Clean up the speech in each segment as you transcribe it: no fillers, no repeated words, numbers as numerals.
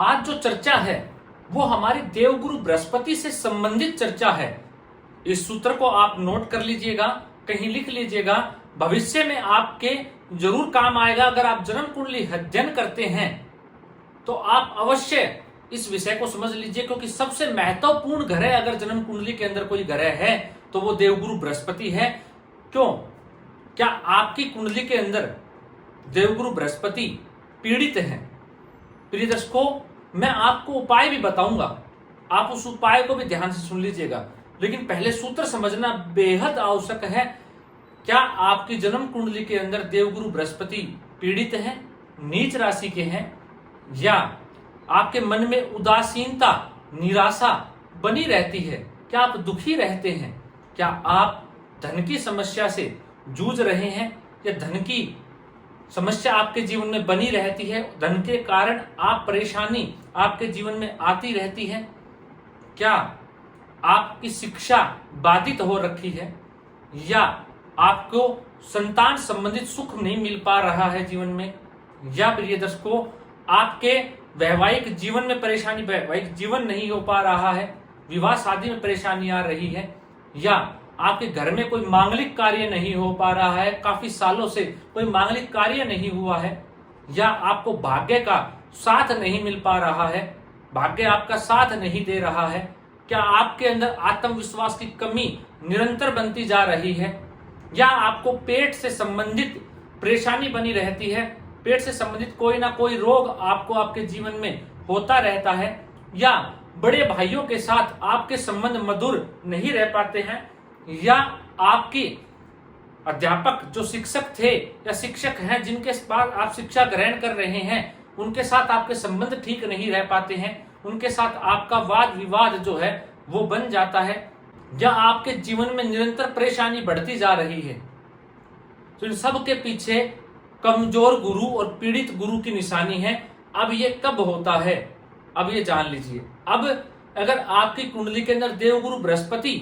आज जो चर्चा है वो हमारी देवगुरु बृहस्पति से संबंधित चर्चा है। इस सूत्र को आप नोट कर लीजिएगा, कहीं लिख लीजिएगा, भविष्य में आपके जरूर काम आएगा। अगर आप जन्म कुंडली अध्ययन करते हैं तो आप अवश्य इस विषय को समझ लीजिए, क्योंकि सबसे महत्वपूर्ण ग्रह अगर जन्म कुंडली के अंदर कोई ग्रह है तो वो देवगुरु बृहस्पति है। क्यों? क्या आपकी कुंडली के अंदर देवगुरु बृहस्पति पीड़ित है? प्रिय दर्शकों, मैं आपको उपाय भी बताऊंगा, आप उस उपाय को भी ध्यान से सुन लीजिएगा, लेकिन पहले सूत्र समझना बेहद आवश्यक है। क्या आपकी जन्म कुंडली के अंदर देवगुरु बृहस्पति पीड़ित है, नीच राशि के हैं, या आपके मन में उदासीनता, निराशा बनी रहती है? क्या आप दुखी रहते हैं? क्या आप धन की समस्या से जूझ रहे हैं, या धन की समस्या आपके जीवन में बनी रहती है? धन के कारण आप परेशानी आपके जीवन में आती रहती है? क्या आपकी शिक्षा बाधित हो रखी है, या आपको संतान संबंधित सुख नहीं मिल पा रहा है जीवन में, या प्रिय दर्शकों आपके वैवाहिक जीवन में परेशानी, वैवाहिक जीवन नहीं हो पा रहा है, विवाह शादी में परेशानी आ रही है, या आपके घर में कोई मांगलिक कार्य नहीं हो पा रहा है, काफी सालों से कोई मांगलिक कार्य नहीं हुआ है, या आपको भाग्य का साथ नहीं मिल पा रहा है, भाग्य आपका साथ नहीं दे रहा है? क्या आपके अंदर आत्मविश्वास की कमी निरंतर बनती जा रही है, या आपको पेट से संबंधित परेशानी बनी रहती है? पेट से संबंधित कोई ना कोई रोग आपको आपके जीवन में होता रहता है, या बड़े भाइयों के साथ आपके संबंध मधुर नहीं रह पाते हैं, या आपकी अध्यापक जो शिक्षक थे या शिक्षक हैं जिनके पास आप शिक्षा ग्रहण कर रहे हैं, उनके साथ आपके संबंध ठीक नहीं रह पाते हैं, उनके साथ आपका वाद विवाद जो है वो बन जाता है, या आपके जीवन में निरंतर परेशानी बढ़ती जा रही है? तो इन सब के पीछे कमजोर गुरु और पीड़ित गुरु की निशानी है। अब ये कब होता है, अब ये जान लीजिए। अब अगर आपकी कुंडली के अंदर देवगुरु बृहस्पति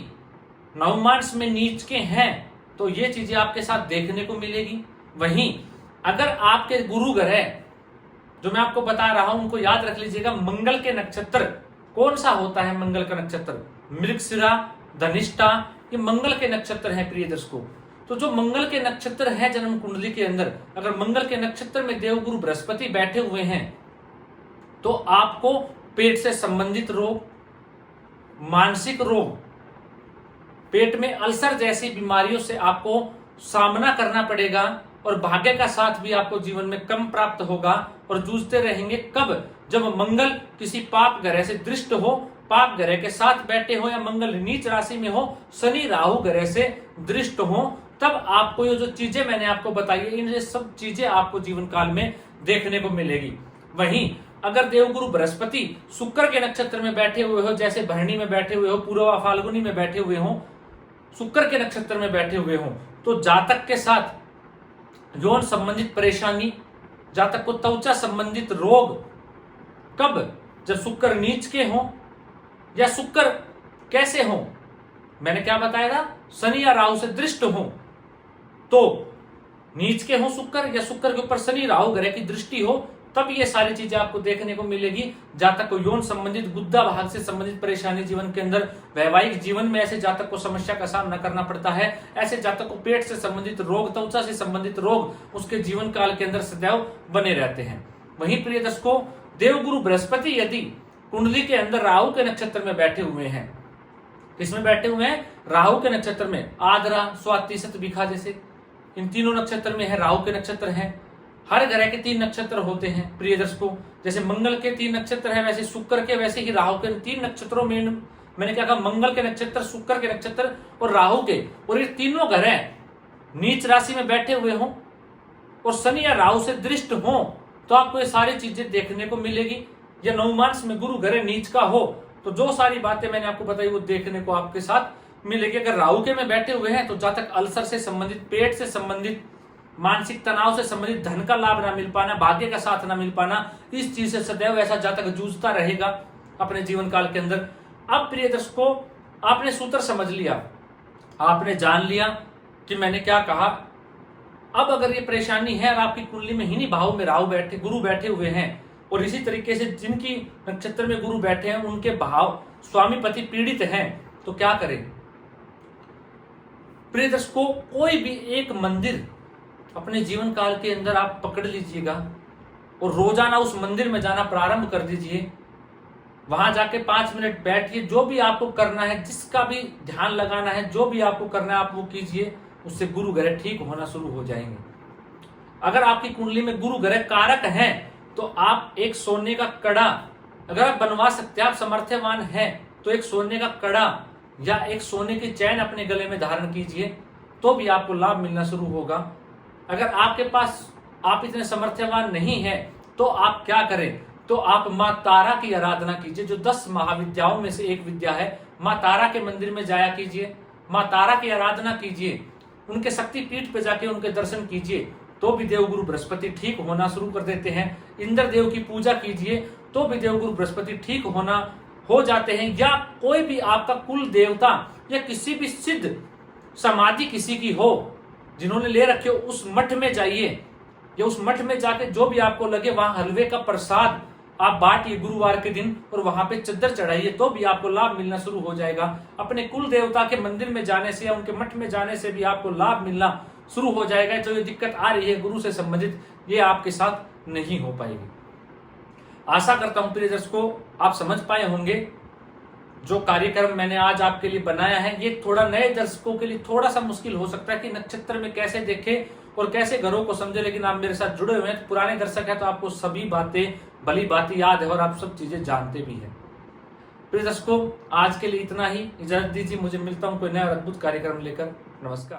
नवमांश में नीच के हैं तो ये चीजें आपके साथ देखने को मिलेगी। वहीं अगर आपके गुरु ग्रह जो मैं आपको बता रहा हूं उनको याद रख लीजिएगा। मंगल के नक्षत्र कौन सा होता है? मंगल का नक्षत्र मृगशिरा, धनिष्ठा, ये मंगल के नक्षत्र हैं प्रिय दर्शकों। तो जो मंगल के नक्षत्र है जन्म कुंडली के अंदर, अगर मंगल के नक्षत्र में देवगुरु बृहस्पति बैठे हुए हैं तो आपको पेट से संबंधित रोग, मानसिक रोग, पेट में अल्सर जैसी बीमारियों से आपको सामना करना पड़ेगा, और भाग्य का साथ भी आपको जीवन में कम प्राप्त होगा और जूझते रहेंगे। कब? जब मंगल किसी पाप ग्रह से दृष्ट हो, पाप ग्रह के साथ बैठे हो, या मंगल नीच राशि में हो, शनि राहु ग्रह से दृष्ट हो, तब आपको ये जो चीजें मैंने आपको बताई है, इन सब चीजें आपको जीवन काल में देखने को मिलेगी। वहीं अगर देवगुरु बृहस्पति शुक्र के नक्षत्र में बैठे हुए हो, जैसे भरणी में बैठे हुए हो, पूर्वा फाल्गुनी में बैठे हुए हो, शुक्र के नक्षत्र में बैठे हुए हो, तो जातक के साथ यौन संबंधित परेशानी, जातक को त्वचा संबंधित रोग, कब? जब शुक्र नीच के हो, या शुक्र कैसे हो? मैंने क्या बताया था? शनि या राहु से दृष्ट हो, तो नीच के हो शुक्र, या शुक्र के ऊपर शनि राहु ग्रह की दृष्टि हो, तब ये सारी चीजें आपको देखने को मिलेगी। जातक को यौन संबंधित, गुद्दा भाग से संबंधित परेशानी जीवन के अंदर, वैवाहिक जीवन में ऐसे जातक को समस्या का सामना करना पड़ता है। ऐसे जातक को पेट से संबंधित रोग, त्वचा से संबंधित रोग उसके जीवन काल के अंदर सदैव बने रहते हैं। वहीं प्रिय दर्शकों, देवगुरु बृहस्पति यदि कुंडली के अंदर राहु के नक्षत्र में बैठे हुए हैं, किसमें बैठे हुए हैं? राहु के नक्षत्र में, आद्रा, स्वाति, शतभिखा जैसे इन तीनों नक्षत्र में है, राहु के नक्षत्र है। हर ग्रह के 3 नक्षत्र होते हैं प्रिय दर्शकों। जैसे मंगल के 3 नक्षत्र हैं, वैसे शुक्र के, वैसे ही राहु के 3 नक्षत्रों में मैंने क्या कहा? मंगल के नक्षत्र, शुक्र के नक्षत्र और राहु के, और ये तीनों ग्रह नीच राशि में बैठे हुए हों और शनि या राहु से दृष्ट हो, तो आपको ये सारी चीजें देखने को मिलेगी। या नवमांश में गुरु ग्रह नीच का हो तो जो सारी बातें मैंने आपको बताई वो देखने को आपके साथ मिलेगी। अगर राहु के में बैठे हुए हैं तो जातक अल्सर से संबंधित, पेट से संबंधित, मानसिक तनाव से संबंधित, धन का लाभ ना मिल पाना, भाग्य का साथ ना मिल पाना, इस चीज से सदैव ऐसा जातक जूझता रहेगा अपने जीवन काल के अंदर। अब प्रिय दर्शकों, आपने सूत्र समझ लिया, आपने जान लिया कि मैंने क्या कहा। अब अगर ये परेशानी है और आपकी कुंडली में हिनी भाव में राहु बैठे, गुरु बैठे हुए हैं, और इसी तरीके से जिनकी नक्षत्र में गुरु बैठे हैं उनके भाव स्वामी पति पीड़ित हैं तो क्या करें। प्रिय दर्शकों, कोई भी एक मंदिर अपने जीवन काल के अंदर आप पकड़ लीजिएगा और रोजाना उस मंदिर में जाना प्रारंभ कर दीजिए। वहां जाके 5 मिनट बैठिए, जो भी आपको करना है, जिसका भी ध्यान लगाना है, जो भी आपको करना है आप वो कीजिए, उससे गुरु ग्रह ठीक होना शुरू हो जाएंगे। अगर आपकी कुंडली में गुरु ग्रह कारक हैं तो आप एक सोने का कड़ा, अगर आप बनवा सकते हैं, आप समर्थ्यवान हैं तो एक सोने का कड़ा या एक सोने की चैन अपने गले में धारण कीजिए, तो भी आपको लाभ मिलना शुरू होगा। अगर आपके पास आप इतने समर्थ्यवान नहीं है तो आप क्या करें, तो आप माँ तारा की आराधना कीजिए, जो 10 महाविद्याओं में से एक विद्या है। माँ तारा के मंदिर में जाया कीजिए, माँ तारा की आराधना कीजिए, उनके शक्ति पीठ पे जाके उनके दर्शन कीजिए, तो भी देवगुरु बृहस्पति ठीक होना शुरू कर देते हैं। इंद्र देव की पूजा कीजिए तो भी देवगुरु बृहस्पति ठीक होना हो जाते हैं। या कोई भी आपका कुल देवता या किसी भी सिद्ध समाधि किसी की हो जिन्होंने ले रखे हो, उस मठ में जाइए या उस मठ में जाके जो भी आपको लगे वहां हलवे का प्रसाद आप बांटिए गुरुवार के दिन और वहां पे चद्दर चढ़ाइए, तो भी आपको लाभ मिलना शुरू हो जाएगा। अपने कुल देवता के मंदिर में जाने से या उनके मठ में जाने से भी आपको लाभ मिलना शुरू हो जाएगा। तो ये दिक्कत आ रही है गुरु से संबंधित, ये आपके साथ नहीं हो पाएगी। आशा करता हूं प्रिय दर्शकों आप समझ पाए होंगे। जो कार्यक्रम मैंने आज आपके लिए बनाया है ये थोड़ा नए दर्शकों के लिए थोड़ा सा मुश्किल हो सकता है कि नक्षत्र में कैसे देखे और कैसे घरों को समझे, लेकिन आप मेरे साथ जुड़े हुए हैं, पुराने दर्शक हैं तो आपको सभी बातें भली बातें याद है और आप सब चीजें जानते भी हैं। प्रिय दर्शकों आज के लिए इतना ही, इजाजत दीजिए, मुझे मिलता हूं कोई नया अद्भुत कार्यक्रम लेकर। नमस्कार।